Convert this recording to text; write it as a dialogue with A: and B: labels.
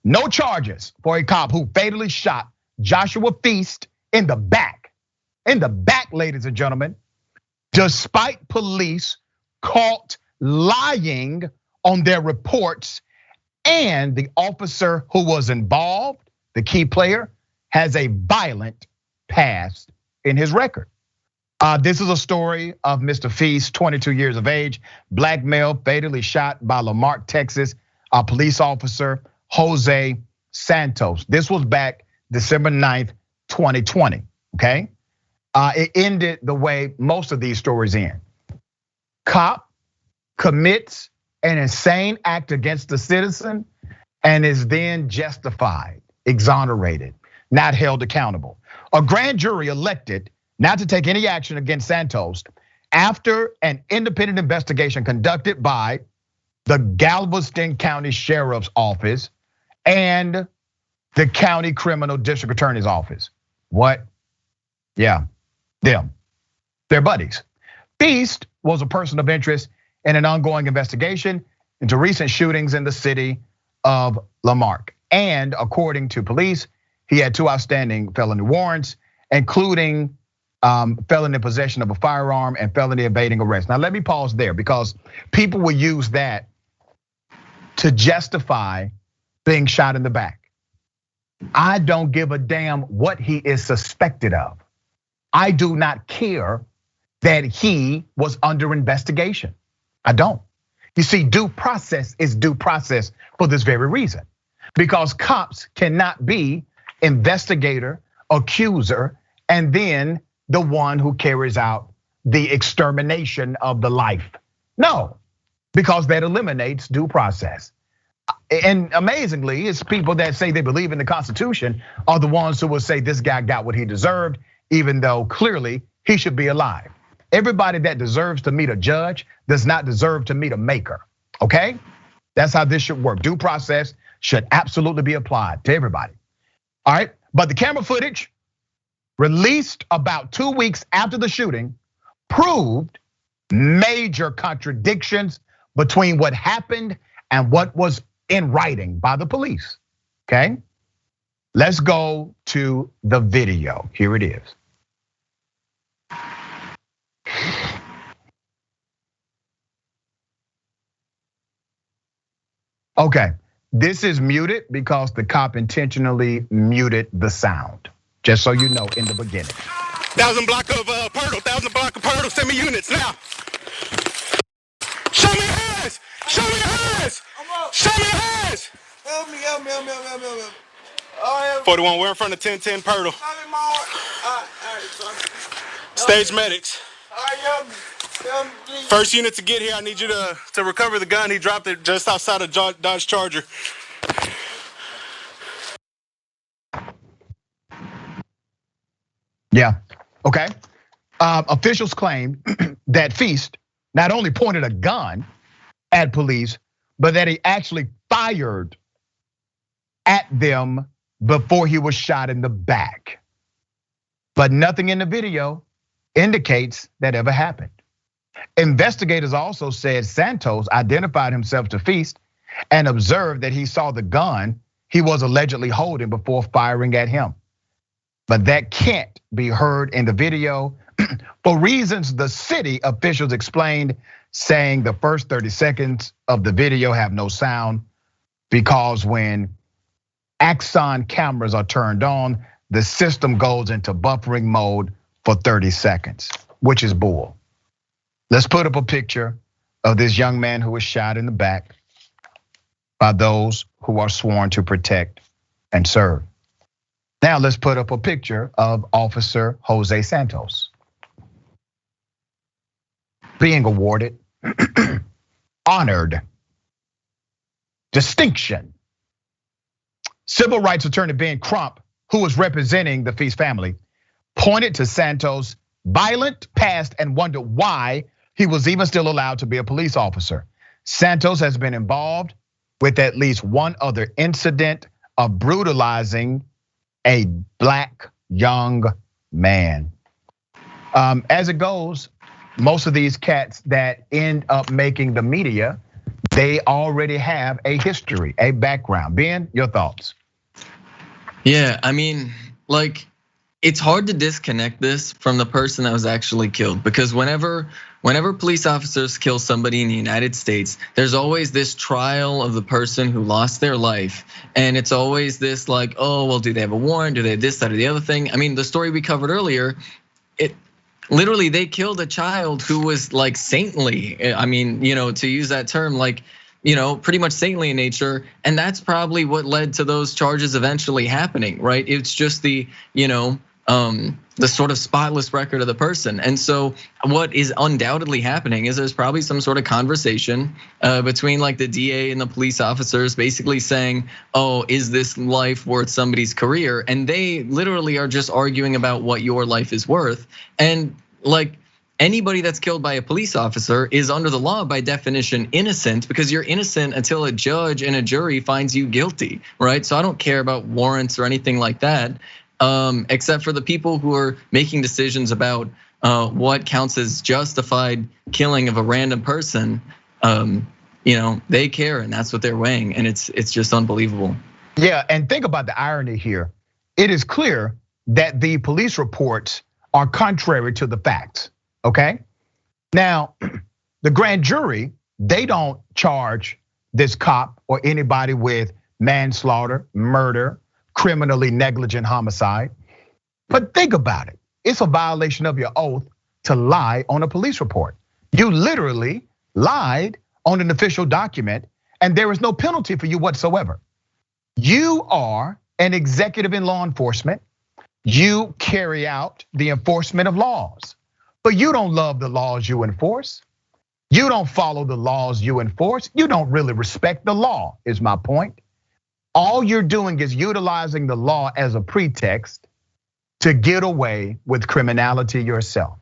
A: No charges for a cop who fatally shot Joshua Feast in the back. In the back, ladies and gentlemen, despite police caught lying on their reports, and the officer who was involved, the key player, has a violent past in his record. This is a story of Mr. Feast, 22 years of age, black male, fatally shot by Marque, Texas, a police officer, Jose Santos. This was back December 9th, 2020, okay? It ended the way most of these stories end. Cop commits an insane act against a citizen and is then justified, exonerated, not held accountable. A grand jury elected not to take any action against Santos after an independent investigation conducted by the Galveston County Sheriff's Office and the County Criminal District Attorney's Office. What? Yeah, them. They're buddies. Feast was a person of interest in an ongoing investigation into recent shootings in the city of Marque. And according to police, he had 2 outstanding felony warrants, including felony possession of a firearm and felony evading arrest. Now let me pause there because people will use that to justify being shot in the back. I don't give a damn what he is suspected of. I do not care that he was under investigation. I don't. You see, due process is due process for this very reason. Because cops cannot be investigator, accuser, and then the one who carries out the extermination of the life. No, because that eliminates due process. And amazingly, it's people that say they believe in the Constitution are the ones who will say this guy got what he deserved, even though clearly he should be alive. Everybody that deserves to meet a judge does not deserve to meet a maker, okay? That's how this should work. Due process should absolutely be applied to everybody. All right, but the camera footage released about 2 weeks after the shooting proved major contradictions between what happened and what was in writing by the police, okay? Let's go to the video. Here it is. Okay, this is muted because the cop intentionally muted the sound. Just so you know in the beginning.
B: 1,000 block of Purtle, 1,000 block of Purtle, send me units now. Show me your hands, show me your hands, show me your hands.
C: Help me.
B: 41, we're in front of 1010 Purtle. Stage medics. First unit to get here, I need you to recover the gun. He dropped it just outside of Dodge Charger.
A: Yeah, okay. Officials claim that Feast not only pointed a gun at police, but that he actually fired at them before he was shot in the back. But nothing in the video indicates that ever happened. Investigators also said Santos identified himself to Feast and observed that he saw the gun he was allegedly holding before firing at him. But that can't be heard in the video for reasons the city officials explained, saying the first 30 seconds of the video have no sound because when Axon cameras are turned on, the system goes into buffering mode for 30 seconds, which is bull. Let's put up a picture of this young man who was shot in the back by those who are sworn to protect and serve. Now let's put up a picture of Officer Jose Santos being awarded honored distinction. Civil rights attorney Ben Crump, who was representing the Feast family, pointed to Santos' violent past and wondered why he was even still allowed to be a police officer. Santos has been involved with at least one other incident of brutalizing a black young man. As it goes, most of these cats that end up making the media They already have a history, a background. Ben, your thoughts?
C: Yeah, I mean, like, it's hard to disconnect this from the person that was actually killed, because whenever police officers kill somebody in the United States, there's always this trial of the person who lost their life. And it's always this like, oh, well, do they have a warrant? Do they have this, that, or the other thing? I mean, the story we covered earlier, it literally, they killed a child who was like saintly. I mean, to use that term, like, pretty much saintly in nature. And that's probably what led to those charges eventually happening, right? It's just the sort of spotless record of the person. And so what is undoubtedly happening is there's probably some sort of conversation between like the DA and the police officers, basically saying, oh, is this life worth somebody's career? And they literally are just arguing about what your life is worth. And like, anybody that's killed by a police officer is under the law by definition innocent, because you're innocent until a judge and a jury finds you guilty, right? So I don't care about warrants or anything like that. Except for the people who are making decisions about what counts as justified killing of a random person. They care, and that's what they're weighing, and it's just unbelievable.
A: Yeah, and think about the irony here. It is clear that the police reports are contrary to the facts, okay? Now, the grand jury, they don't charge this cop or anybody with manslaughter, murder, criminally negligent homicide. But think about it. It's a violation of your oath to lie on a police report. You literally lied on an official document, and there is no penalty for you whatsoever. You are an executive in law enforcement. You carry out the enforcement of laws, but you don't love the laws you enforce. You don't follow the laws you enforce. You don't really respect the law, is my point. All you're doing is utilizing the law as a pretext to get away with criminality yourself.